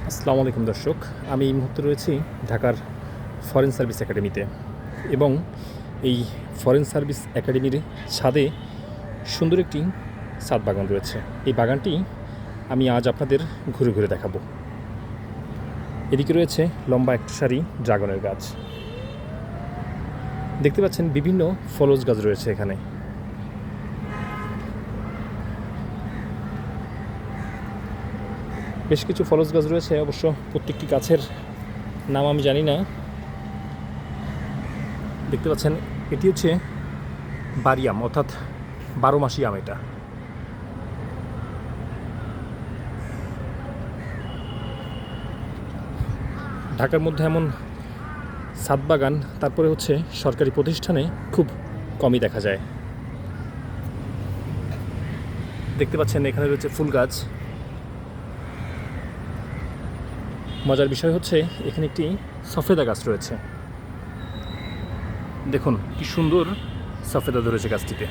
আসসালামু আলাইকুম দর্শক, আমি এই মুহূর্তে রয়েছি ঢাকার ফরেন সার্ভিস একাডেমিতে এবং এই ফরেন সার্ভিস একাডেমির ছাদে সুন্দর একটি ছাদ বাগান রয়েছে। এই বাগানটি আমি আজ আপনাদের ঘুরে ঘুরে দেখাবো। এদিকে রয়েছে লম্বা একটা সারি ড্রাগনের গাছ, দেখতে পাচ্ছেন বিভিন্ন ফলজ গাছ রয়েছে এখানে। বেশ কিছু ফলজ গাছ রয়েছে, অবশ্য প্রত্যেকটি গাছের নাম আমি জানি না। দেখতে পাচ্ছেন এটি হচ্ছে বাড়ি আম, অর্থাৎ 12 মাসি আম। এটা ঢাকার মধ্যে এমন ছাদ বাগান, তারপরে হচ্ছে সরকারি প্রতিষ্ঠানে খুব কমই দেখা যায়। দেখতে পাচ্ছেন এখানে রয়েছে ফুল গাছ। মজার বিষয় হচ্ছে এখানে একটি সফেদা গাছ রয়েছে। দেখুন কি সুন্দর সফেদা ধরেছে গাছটিতে।